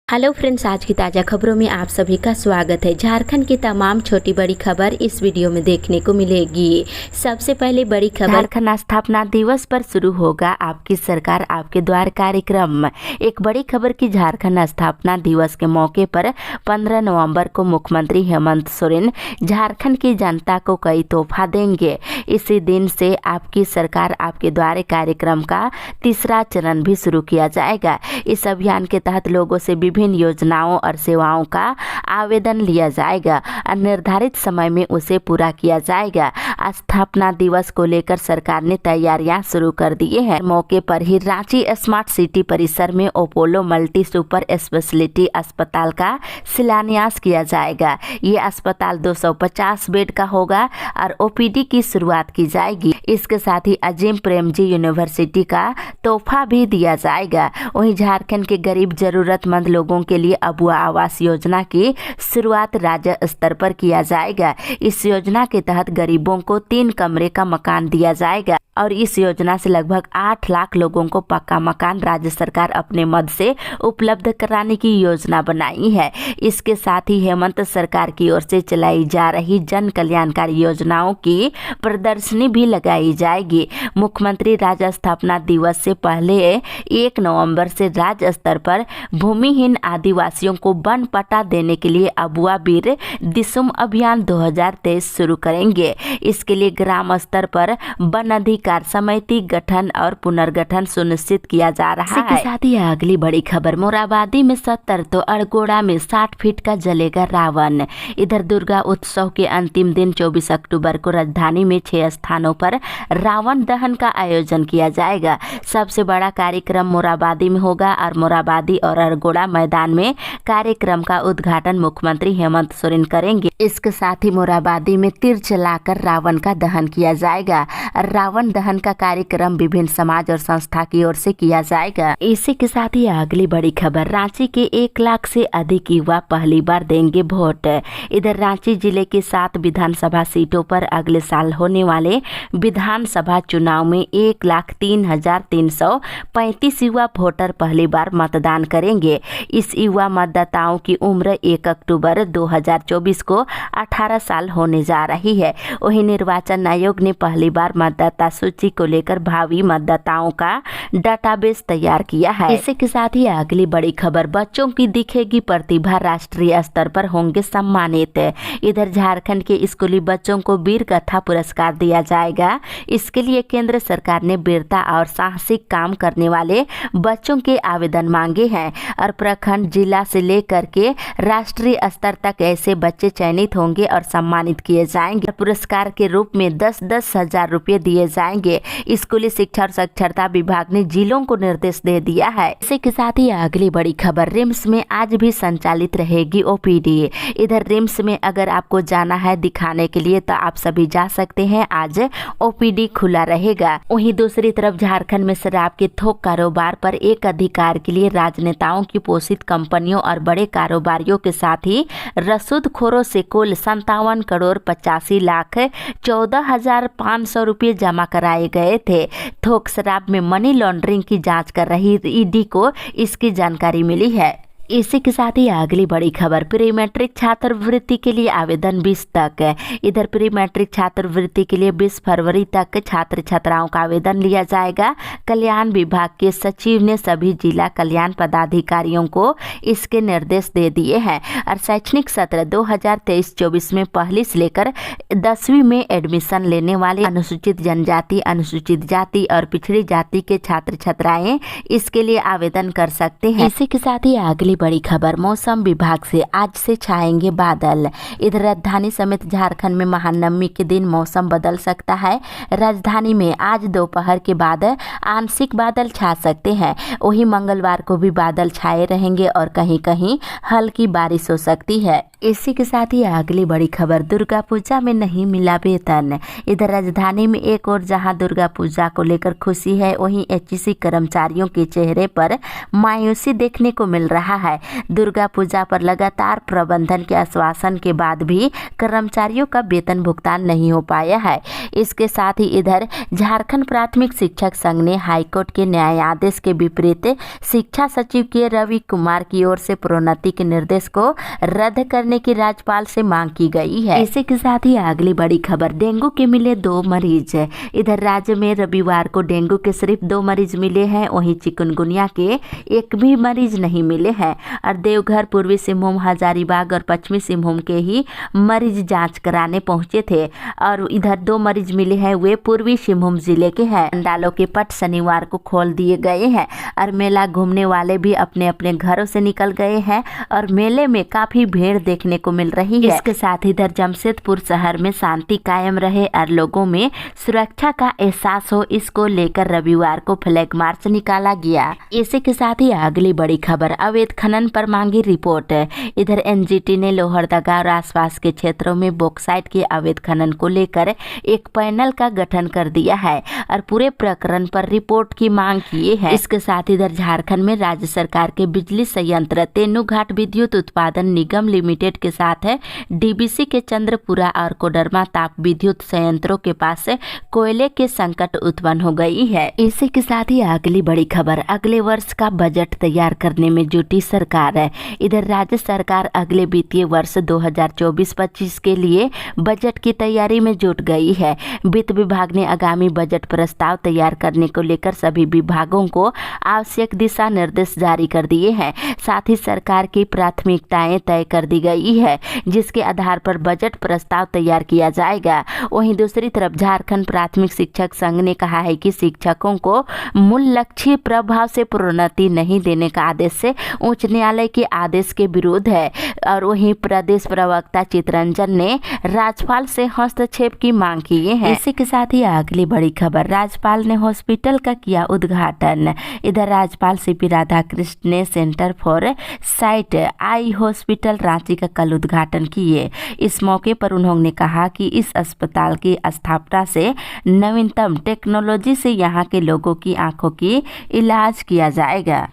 Hello friends, आज की ताज़ा खबरों में आप सभी का स्वागत है। झारखंड की तमाम छोटी बड़ी खबर इस वीडियो में देखने को मिलेगी। सबसे पहले बड़ी खबर, झारखंड स्थापना दिवस पर शुरू होगा आपकी सरकार आपके द्वार कार्यक्रम। एक बड़ी खबर की झारखंड स्थापना दिवस के मौके पर 15 नवंबर को मुख्यमंत्री हेमंत सोरेन झारखंड की जनता को कई तोहफा देंगे। इसी दिन से आपकी सरकार आपके द्वार कार्यक्रम का तीसरा चरण भी शुरू किया जाएगा। इस अभियान के तहत लोगों से विभिन्न योजनाओं और सेवाओं का आवेदन लिया जाएगा और निर्धारित समय में उसे पूरा किया जाएगा। स्थापना दिवस को लेकर सरकार ने तैयारियां शुरू कर दी हैं। मौके पर ही रांची स्मार्ट सिटी परिसर में अपोलो मल्टी सुपर स्पेशलिटी अस्पताल का शिलान्यास किया जाएगा। ये अस्पताल 250 बेड का होगा और ओपीडी की शुरुआत की जाएगी। इसके साथ ही अजीम प्रेमजी यूनिवर्सिटी का तोहफा भी दिया जाएगा। वहीं झारखंड के गरीब जरूरतमंद लोगों के लिए अबुआ आवास योजना की शुरुआत राज्य स्तर पर किया जाएगा। इस योजना के तहत गरीबों को 3 कमरे का मकान दिया जाएगा और इस योजना से लगभग 8 लाख लोगों को पक्का मकान राज्य सरकार अपने मद से उपलब्ध कराने की योजना बनाई है। इसके साथ ही हेमंत सरकार की ओर से चलाई जा रही जन कल्याणकारी योजनाओं की प्रदर्शनी भी लगाई जाएगी। मुख्यमंत्री राज्य स्थापना दिवस से पहले 1 नवंबर से राज्य स्तर पर भूमिहीन आदिवासियों को वन पट्टा देने के लिए अबुआ बीर दिसुम अभियान 2023 शुरू करेंगे। इसके लिए ग्राम स्तर पर वन अधिकार समिति गठन और पुनर्गठन सुनिश्चित किया जा रहा है। साथ ही अगली बड़ी खबर, मोराबादी में 70 तो अड़गोड़ा में 60 फीट का जलेगा रावण। इधर दुर्गा उत्सव के अंतिम दिन 24 अक्टूबर को राजधानी में 6 स्थानों पर रावण दहन का आयोजन किया जाएगा। सबसे बड़ा कार्यक्रम मोराबादी में होगा और मोराबादी और अड़गोड़ा मैदान में कार्यक्रम का उद्घाटन मुख्यमंत्री हेमंत सोरेन करेंगे। इसके साथ ही मोराबादी में तीर चलाकर रावण का दहन किया जाएगा। रावण दहन का कार्यक्रम विभिन्न समाज और संस्था की ओर से किया जाएगा। इसी के साथ ही अगली बड़ी खबर, रांची के 1 लाख से अधिक युवा पहली बार देंगे वोट। इधर रांची जिले के 7 विधानसभा सीटों पर अगले साल होने वाले विधानसभा चुनाव में 1,03,335 युवा वोटर पहली बार मतदान करेंगे। इस युवा मतदाताओं की उम्र 1 अक्टूबर 2024 को 18 साल होने जा रही है। वहीं निर्वाचन आयोग ने पहली बार मतदाता सूची को लेकर भावी मतदाताओं का डाटाबेस तैयार किया है। इसी के साथ ही अगली बड़ी खबर, बच्चों की दिखेगी प्रतिभा, राष्ट्रीय स्तर पर होंगे सम्मानित। इधर झारखंड के स्कूली बच्चों को वीर कथा पुरस्कार दिया जाएगा। इसके लिए केंद्र सरकार ने वीरता और साहसिक काम करने वाले बच्चों के आवेदन मांगे हैं और प्रखंड जिला से लेकर के राष्ट्रीय स्तर तक ऐसे बच्चे चयनित होंगे और सम्मानित किए जाएंगे। पुरस्कार के रूप में 10-10 हजार रुपये दिए जाएंगे। स्कूली शिक्षा और साक्षरता विभाग ने जिलों को निर्देश दे दिया है। इसी के साथ ही अगली बड़ी खबर, रिम्स में आज भी संचालित रहेगी ओपीडी। इधर रिम्स में अगर आपको जाना है दिखाने के लिए तो आप सभी जा सकते हैं। आज ओपीडी खुला रहेगा। वहीं दूसरी तरफ झारखंड में शराब के थोक कारोबार पर एक अधिकार के लिए राजनेताओं की पोषित कंपनियों और बड़े कारोबारियों के साथ ही रसूदखोरों से कुल 57 करोड़ 85 लाख 14,500 रुपये जमा कराए गए थे। थोक शराब में मनी लॉन्ड्रिंग की जांच कर रही ईडी को इसकी जानकारी मिली है। इसी के साथ ही अगली बड़ी खबर, प्री मैट्रिक छात्रवृत्ति के लिए आवेदन 20 तक है। इधर प्री मैट्रिक छात्रवृत्ति के लिए 20 फरवरी तक छात्र छात्राओं का आवेदन लिया जाएगा। कल्याण विभाग के सचिव ने सभी जिला कल्याण पदाधिकारियों को इसके निर्देश दे दिए हैं और शैक्षणिक सत्र 2023-24 में पहली से लेकर 10वीं में एडमिशन लेने वाले अनुसूचित जनजाति, अनुसूचित जाति और पिछड़ी जाति के छात्र छात्राएं इसके लिए आवेदन कर सकते हैं। इसी के साथ ही अगली बड़ी खबर, मौसम विभाग से आज से छाएंगे बादल। इधर राजधानी समेत झारखंड में महानवमी के दिन मौसम बदल सकता है। राजधानी में आज दोपहर के बाद आंशिक बादल छा सकते हैं। वहीं मंगलवार को भी बादल छाए रहेंगे और कहीं कहीं हल्की बारिश हो सकती है। इसी के साथ ही अगली बड़ी खबर, दुर्गा पूजा में नहीं मिला वेतन। इधर राजधानी में एक और जहां दुर्गा पूजा को लेकर खुशी है, वहीं एचईसी कर्मचारियों के चेहरे पर मायूसी देखने को मिल रहा है। है। दुर्गा पूजा पर लगातार प्रबंधन के आश्वासन के बाद भी कर्मचारियों का वेतन भुगतान नहीं हो पाया है। इसके साथ ही इधर झारखंड प्राथमिक शिक्षक संघ ने हाईकोर्ट के न्यायाधीश के विपरीत शिक्षा सचिव के रवि कुमार की ओर से प्रोन्नति के निर्देश को रद्द करने की राज्यपाल से मांग की गई है। इसी के साथ ही अगली बड़ी खबर, डेंगू के मिले 2 मरीज। इधर राज्य में रविवार को डेंगू के सिर्फ 2 मरीज मिले हैं, वहीं चिकनगुनिया के एक भी मरीज नहीं मिले हैं। और देवघर, पूर्वी सिंहभूम, हजारीबाग और पश्चिमी सिंहभूम के ही मरीज जांच कराने पहुंचे थे और इधर 2 मरीज मिले हैं, वे पूर्वी सिंहभूम जिले के हैं। पंडालों के पट शनिवार को खोल दिए गए हैं और मेला घूमने वाले भी अपने अपने घरों से निकल गए हैं और मेले में काफी भीड़ देखने को मिल रही है। इसके साथ इधर जमशेदपुर शहर में शांति कायम रहे और लोगों में सुरक्षा का एहसास हो, इसको लेकर रविवार को फ्लैग मार्च निकाला गया। इसी के साथ ही अगली बड़ी खबर, अवैध खनन पर मांगी रिपोर्ट। इधर एनजीटी ने लोहरदगा और आसपास के क्षेत्रों में बॉक्साइट के अवैध खनन को लेकर एक पैनल का गठन कर दिया है और पूरे प्रकरण पर रिपोर्ट की मांग की है। इसके साथ इधर झारखंड में राज्य सरकार के बिजली संयंत्र तेनुघाट विद्युत उत्पादन निगम लिमिटेड के साथ डीबीसी के चंद्रपुरा और कोडरमा ताप विद्युत संयंत्रों के पास कोयले के संकट उत्पन्न हो गई है। इसी के साथ ही अगली बड़ी खबर, अगले वर्ष का बजट तैयार करने में जुटी सरकार है। इधर राज्य सरकार अगले वित्तीय वर्ष 2024-25 के लिए बजट की तैयारी में जुट गई है। वित्त विभाग ने आगामी बजट प्रस्ताव तैयार करने को लेकर सभी विभागों को आवश्यक दिशा निर्देश जारी कर दिए हैं। साथ ही सरकार की प्राथमिकताएं तय कर दी गई है, जिसके आधार पर बजट प्रस्ताव तैयार किया जाएगा। वहीं दूसरी तरफ झारखंड प्राथमिक शिक्षक संघ ने कहा है कि शिक्षकों को मूल लक्ष्य प्रभाव से प्रोन्नति नहीं देने का आदेश से उच्च न्यायालय के आदेश के विरुद्ध है। और वहीं प्रदेश प्रवक्ता चितरंजन ने राज्यपाल से हस्तक्षेप की मांग की है। इसी के साथ ही अगली बड़ी खबर, राज्यपाल ने हॉस्पिटल का किया उद्घाटन। इधर राज्यपाल सीपी राधाकृष्ण ने centre for site eye hospital Ranchi का कल उद्घाटन किए। इस मौके पर उन्होंने कहा कि इस अस्पताल की स्थापना से नवीनतम टेक्नोलॉजी से यहाँ के लोगों की आंखों की इलाज किया जाएगा।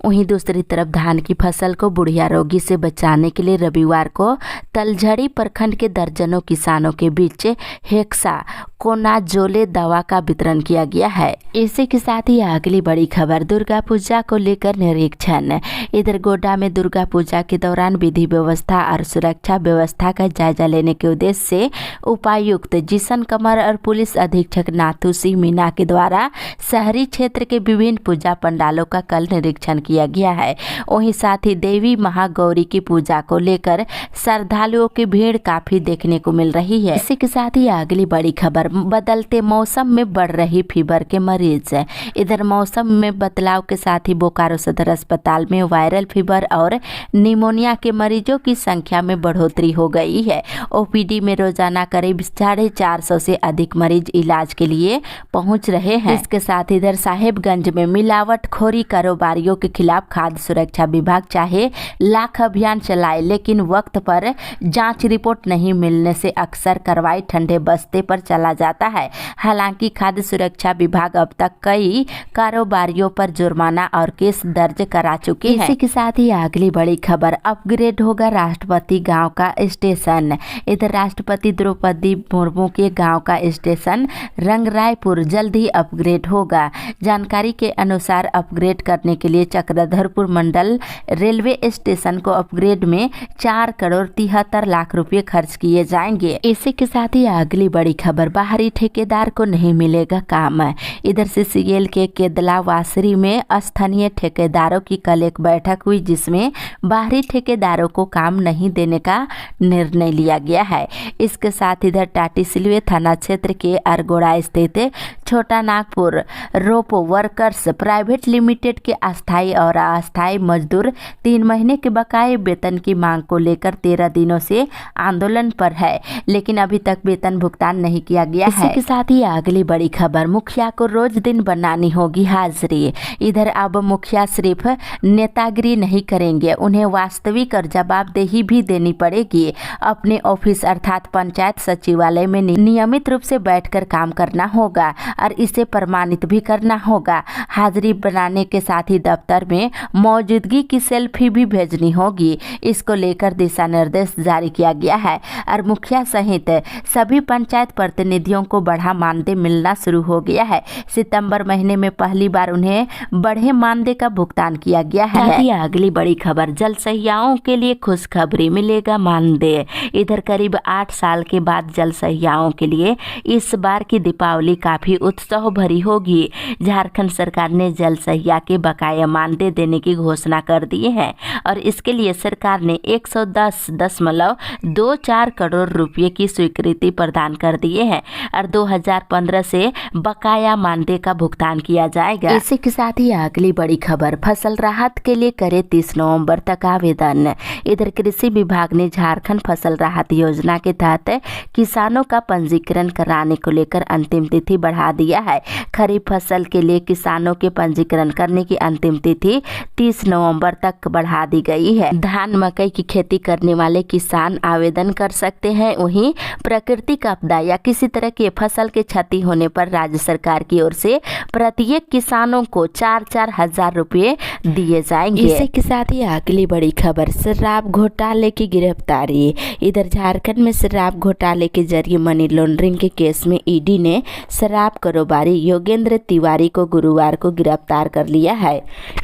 वहीं दूसरी तरफ धान की फसल को बुढ़िया रोगी से बचाने के लिए रविवार को तलझड़ी प्रखंड के दर्जनों किसानों के बीच हेक्सा कोनाजोले दवा का वितरण किया गया है। इसी के साथ ही अगली बड़ी खबर, दुर्गा पूजा को लेकर निरीक्षण। इधर गोड्डा में दुर्गा पूजा के दौरान विधि व्यवस्था और सुरक्षा व्यवस्था का जायजा लेने के उद्देश्य से उपायुक्त जिशन कमर और पुलिस अधीक्षक नाथू सिंह मीना के द्वारा शहरी क्षेत्र के विभिन्न पूजा पंडालों का कल निरीक्षण किया गया है। वहीं साथ ही देवी महागौरी की पूजा को लेकर श्रद्धालुओं की भीड़ काफी देखने को मिल रही है। इसी के साथ ही अगली बड़ी खबर, बदलते मौसम में बढ़ रही फीवर के मरीज। इधर मौसम में बदलाव के साथ ही बोकारो सदर अस्पताल में वायरल फीवर और निमोनिया के मरीजों की संख्या में बढ़ोतरी हो गई है। ओपीडी में रोजाना करीब 450 से अधिक मरीज इलाज के लिए पहुंच रहे हैं। इसके साथ इधर साहेबगंज में मिलावटखोरी कारोबारियों के खिलाफ खाद्य सुरक्षा विभाग चाहे लाख अभियान चलाए, लेकिन वक्त पर जांच रिपोर्ट नहीं मिलने से अक्सर कार्रवाई ठंडे बस्ते पर चला जाता है। हालांकि खाद्य सुरक्षा विभाग अब तक कई कारोबारियों पर जुर्माना और केस दर्ज करा चुके हैं। इसी के साथ ही अगली बड़ी खबर, अपग्रेड होगा राष्ट्रपति गांव का स्टेशन। इधर राष्ट्रपति द्रौपदी मुर्मू के गांव का स्टेशन रंगरायपुर जल्द ही अपग्रेड होगा। जानकारी के अनुसार अपग्रेड करने के लिए चक्रधरपुर मंडल रेलवे स्टेशन को अपग्रेड में 4 करोड़ 73 लाख रुपए खर्च किए जाएंगे। इसी के साथ ही अगली बड़ी खबर, बाहरी ठेकेदार को नहीं मिलेगा काम। इधर सीसीएल के केदला वासरी में स्थानीय ठेकेदारों की कल एक बैठक हुई, जिसमें बाहरी ठेकेदारों को काम नहीं देने का निर्णय लिया गया है। इसके साथ इधर टाटीसिलवे थाना क्षेत्र के अरगोड़ा स्थित छोटा नागपुर रोपो वर्कर्स प्राइवेट लिमिटेड के अस्थायी और अस्थायी मजदूर 3 महीने के बकाये वेतन की मांग को लेकर 13 दिनों से आंदोलन पर है, लेकिन अभी तक वेतन भुगतान नहीं किया गया है। इसी के साथ ही अगली बड़ी खबर, मुखिया को रोज दिन बनानी होगी हाजिरी। इधर अब मुखिया सिर्फ नेतागिरी नहीं करेंगे, उन्हें वास्तविक और जवाबदेही भी देनी पड़ेगी। अपने ऑफिस अर्थात पंचायत सचिवालय में नियमित रूप से बैठकर काम करना होगा और इसे प्रमाणित भी करना होगा। हाजिरी बनाने के साथ ही दफ्तर में मौजूदगी की सेल्फी भी भेजनी होगी। इसको लेकर दिशा निर्देश जारी किया गया है और मुखिया सहित सभी पंचायत प्रतिनिधियों को बढ़ा मानदेय मिलना शुरू हो गया है। सितंबर महीने में पहली बार उन्हें बढ़े मानदेय का भुगतान किया गया है। अगली बड़ी खबर, जल सहियाओं के लिए खुशखबरी, मिलेगा मानदेय। इधर करीब 8 साल के बाद जल सहियाओं के लिए इस बार की दीपावली काफी उत्साह भरी होगी। झारखंड सरकार ने जल सहिया के बकाया मानदेय देने की घोषणा कर दी है और इसके लिए सरकार ने 110.24 करोड़ रुपए की स्वीकृति प्रदान कर दिए हैं और 2015 से बकाया मानदेय का भुगतान किया जाएगा। इसी के साथ ही अगली बड़ी खबर, फसल राहत के लिए करे 30 नवंबर तक आवेदन। इधर कृषि विभाग ने झारखंड फसल राहत योजना के तहत किसानों का पंजीकरण कराने को लेकर अंतिम तिथि बढ़ा दिया है। खरीफ फसल के लिए किसानों के पंजीकरण करने की अंतिम तिथि 30 नवंबर तक बढ़ा दी गई है। धान मकई की खेती करने वाले किसान आवेदन कर सकते हैं। वहीं प्राकृतिक आपदा या किसी तरह की फसल के क्षति होने पर राज्य सरकार की ओर से प्रत्येक किसानों को 4-4 हजार रुपये दिए जाएंगे। इसी के साथ ही अगली बड़ी खबर, शराब घोटाले की गिरफ्तारी। इधर झारखंड में शराब घोटाले के जरिए मनी लॉन्ड्रिंग के केस में ईडी ने शराब कारोबारी योगेंद्र तिवारी को गुरुवार को गिरफ्तार कर लिया है।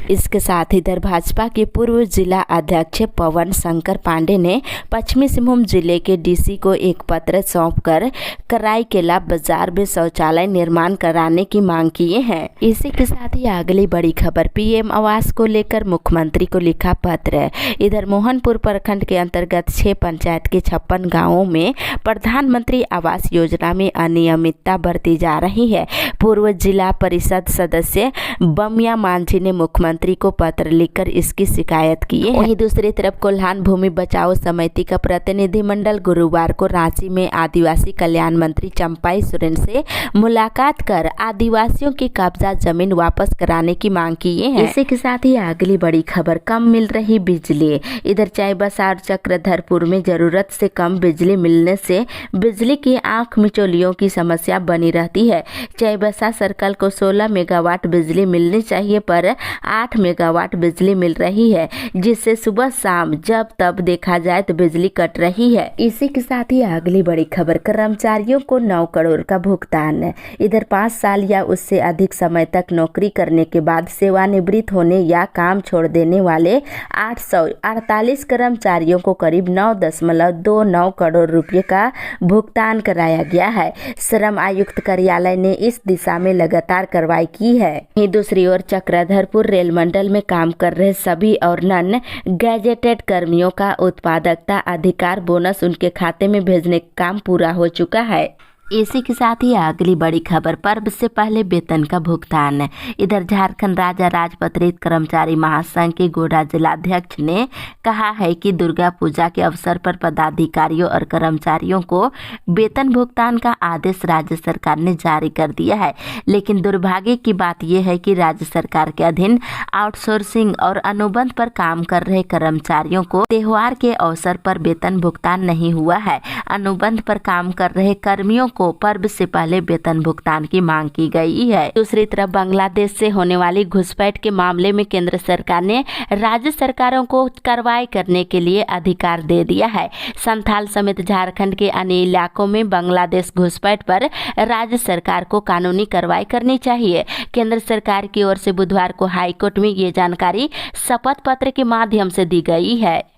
इसके साथ इधर भाजपा के पूर्व जिला अध्यक्ष पवन शंकर पांडे ने पश्चिमी सिंहभूम जिले के डीसी को एक पत्र सौंपकर कराईकेला बाजार में शौचालय निर्माण कराने की मांग किए हैं। इसी के साथ ही अगली बड़ी खबर, पीएम आवास को लेकर मुख्यमंत्री को लिखा पत्र। इधर मोहनपुर प्रखंड के अंतर्गत 6 पंचायत के 56 गाँवों में प्रधानमंत्री आवास योजना में अनियमितता बरती जा रही है। पूर्व जिला परिषद सदस्य बमिया मांझी ने मुख्यमंत्री को पत्र लिखकर इसकी शिकायत की है। वहीं दूसरी तरफ कोल्हान भूमि बचाओ समिति का प्रतिनिधिमंडल गुरुवार को रांची में आदिवासी कल्याण मंत्री चंपाई सोरेन से मुलाकात कर आदिवासियों की कब्जा जमीन वापस कराने की मांग किए हैं। इसी के साथ ही अगली बड़ी खबर, कम मिल रही बिजली। इधर चाईबासा और चक्रधरपुर में जरूरत से कम बिजली मिलने से बिजली की आंख मिचौलियों की समस्या बनी रहती है। चाईबासा सर्कल को 16 मेगावाट बिजली मिलनी चाहिए पर 8 मेगावाट बिजली मिल रही है, जिससे सुबह शाम जब तब देखा जाए तो बिजली कट रही है। इसी के साथ ही अगली बड़ी खबर, कर्मचारियों को 9 करोड़ का भुगतान। इधर 5 साल या उससे अधिक समय तक नौकरी करने के बाद सेवानिवृत्त होने या काम छोड़ देने वाले 848 कर्मचारियों को करीब 9.29 करोड़ रुपए का भुगतान कराया गया है। श्रम आयुक्त कार्यालय ने इस दिशा में लगातार कार्रवाई की है। दूसरी ओर चक्रधरपुर रेल मंडल में काम कर रहे सभी और नॉन गैजेटेड कर्मियों का उत्पादकता अधिकार बोनस उनके खाते में भेजने का काम पूरा हो चुका है। इसी के साथ ही अगली बड़ी खबर, पर्व से पहले वेतन का भुगतान। इधर झारखंड राज्य राजपत्रित कर्मचारी महासंघ के गोड्डा जिलाध्यक्ष ने कहा है कि दुर्गा पूजा के अवसर पर पदाधिकारियों और कर्मचारियों को वेतन भुगतान का आदेश राज्य सरकार ने जारी कर दिया है, लेकिन दुर्भाग्य की बात यह है कि राज्य सरकार के अधीन आउटसोर्सिंग और अनुबंध पर काम कर रहे कर्मचारियों को त्योहार के अवसर पर वेतन भुगतान नहीं हुआ है। अनुबंध पर काम कर रहे कर्मियों को पर्व से पहले वेतन भुगतान की मांग की गई है। दूसरी तरफ बांग्लादेश से होने वाली घुसपैठ के मामले में केंद्र सरकार ने राज्य सरकारों को कार्रवाई करने के लिए अधिकार दे दिया है। संथाल समेत झारखंड के अन्य इलाकों में बांग्लादेश घुसपैठ पर राज्य सरकार को कानूनी कार्रवाई करनी चाहिए। केंद्र सरकार की ओर से बुधवार को हाईकोर्ट में ये जानकारी शपथ पत्र के माध्यम से दी गई है।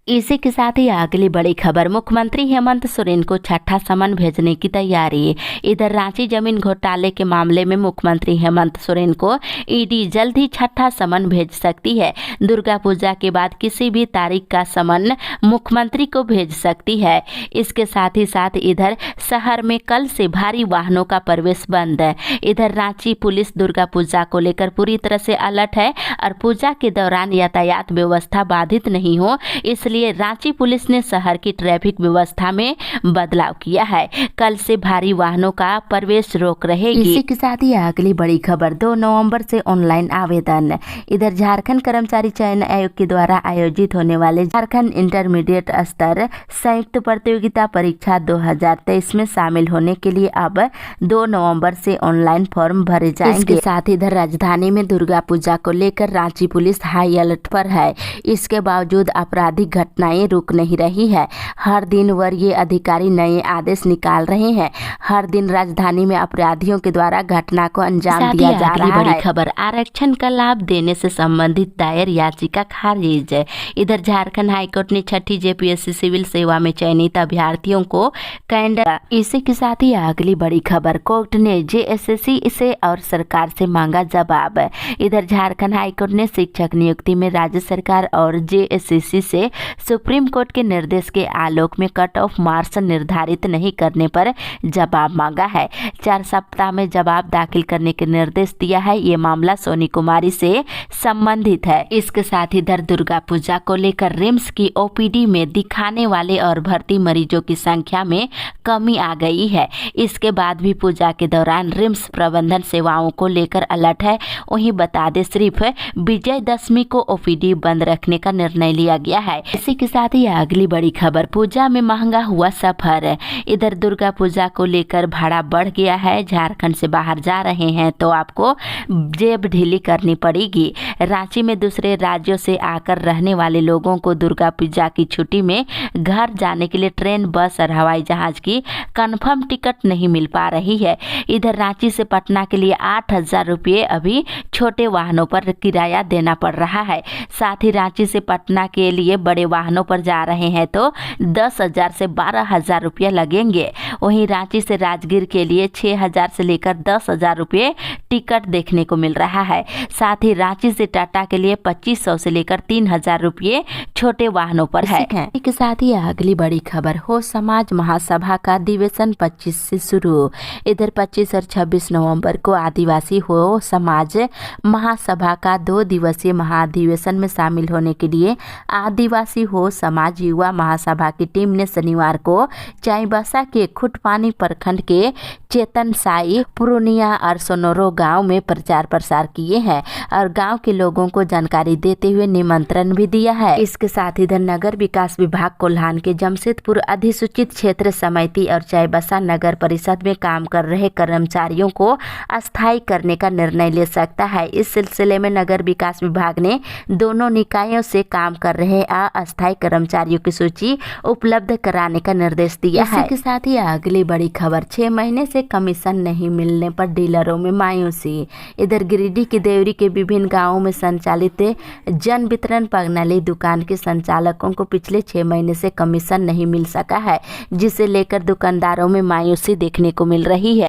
इसी के साथ ही अगली बड़ी खबर, मुख्यमंत्री हेमंत सोरेन को छठा समन भेजने की तैयारी। इधर रांची जमीन घोटाले के मामले में मुख्यमंत्री हेमंत सोरेन को ईडी जल्द ही छठा समन भेज सकती है। दुर्गा पूजा के बाद किसी भी तारीख का समन मुख्यमंत्री को भेज सकती है। इसके साथ ही साथ इधर शहर में कल से भारी वाहनों का प्रवेश बंद है। इधर रांची पुलिस दुर्गा पूजा को लेकर पूरी तरह से अलर्ट है और पूजा के दौरान यातायात व्यवस्था बाधित नहीं हो इसलिए इसलिए रांची पुलिस ने शहर की ट्रैफिक व्यवस्था में बदलाव किया है। कल से भारी वाहनों का प्रवेश रोक रहेगी। इसी के साथ ही अगली बड़ी खबर 2 नवंबर से ऑनलाइन आवेदन। इधर झारखंड कर्मचारी चयन आयोग के द्वारा आयोजित होने वाले झारखंड इंटरमीडिएट स्तर संयुक्त प्रतियोगिता परीक्षा 2023 में शामिल होने के लिए अब 2 नवंबर से ऑनलाइन फॉर्म भरे जाएंगे। इसके साथ इधर राजधानी में दुर्गा पूजा को लेकर रांची पुलिस हाई अलर्ट पर है। इसके बावजूद आपराधिक घटनाएं रुक नहीं रही है। हर दिन वरीय अधिकारी नए आदेश निकाल रहे हैं। हर दिन राजधानी में अपराधियों के द्वारा घटना को अंजाम दिया जा रहा है। बड़ी खबर, आरक्षण का लाभ देने से संबंधित दायर याचिका खारिज। इधर झारखंड हाईकोर्ट ने 6ठी जेपीएससी सिविल सेवा में चयनित अभ्यर्थियों को कैंडर। इसी के साथ ही अगली बड़ी खबर, कोर्ट ने जेएसएससी से और सरकार से मांगा जवाब। इधर झारखंड हाईकोर्ट ने शिक्षक नियुक्ति में राज्य सरकार और जेएसएससी से सुप्रीम कोर्ट के निर्देश के आलोक में कट ऑफ मार्क्स निर्धारित नहीं करने पर जवाब मांगा है। 4 सप्ताह में जवाब दाखिल करने के निर्देश दिया है। ये मामला सोनी कुमारी से संबंधित है। इसके साथ इधर दुर्गा पूजा को लेकर रिम्स की ओपीडी में दिखाने वाले और भर्ती मरीजों की संख्या में कमी आ गई है। इसके बाद भी पूजा के दौरान रिम्स प्रबंधन सेवाओं को लेकर अलर्ट है। वहीं बता दें, सिर्फ विजयदशमी को ओपीडी बंद रखने का निर्णय लिया गया है। इसी के साथ ही अगली बड़ी खबर, पूजा में महंगा हुआ सफर। इधर दुर्गा पूजा को लेकर भाड़ा बढ़ गया है। झारखंड से बाहर जा रहे हैं तो आपको जेब ढीली करनी पड़ेगी। रांची में दूसरे राज्यों से आकर रहने वाले लोगों को दुर्गा पूजा की छुट्टी में घर जाने के लिए ट्रेन, बस और हवाई जहाज की कंफर्म टिकट नहीं मिल पा रही है। इधर रांची से पटना के लिए 8,000 रुपये अभी छोटे वाहनों पर किराया देना पड़ रहा है। साथ ही रांची से पटना के लिए बड़े वाहनों पर जा रहे हैं तो 10,000 से 12,000 रुपये लगेंगे। वहीं रांची से राजगीर के लिए 6,000 से लेकर 10,000 रुपये टिकट देखने को मिल रहा है। साथ ही रांची से टाटा के लिए 2,500 से लेकर 3,000 रुपये छोटे वाहनों पर है। इसके साथ ही अगली बड़ी खबर, हो समाज महासभा का अधिवेशन 25 से शुरू। इधर 25 और 26 नवंबर को आदिवासी हो समाज महासभा का 2 दिवसीय महाधिवेशन में शामिल होने के लिए आदिवासी हो समाज युवा महासभा की टीम ने शनिवार को चाईबासा के खुटपानी प्रखंड के चेतन साई, पुरुनिया और सोनोरो गांव में प्रचार प्रसार किए हैं और गांव के लोगों को जानकारी देते हुए निमंत्रण भी दिया है। इसके साथ इधर नगर विकास विभाग कोल्हान के जमशेदपुर अधिसूचित क्षेत्र समिति और चाईबासा नगर परिषद में काम कर रहे कर्मचारियों को अस्थायी करने का निर्णय ले सकता है। इस सिलसिले में नगर विकास विभाग ने दोनों निकायों से काम कर रहे अस्थायी कर्मचारियों की सूची उपलब्ध कराने का निर्देश दिया है। इसके साथ ही अगली बड़ी खबर, 6 महीने से कमीशन नहीं मिलने पर डीलरों में मायूसी। इधर गिरिडीह की देवरी के विभिन्न गाँवों में संचालित जन वितरण पगनाली दुकान के संचालकों को पिछले 6 महीने से कमीशन नहीं मिल सका है, जिसे लेकर दुकानदारों में मायूसी देखने को मिल रही है।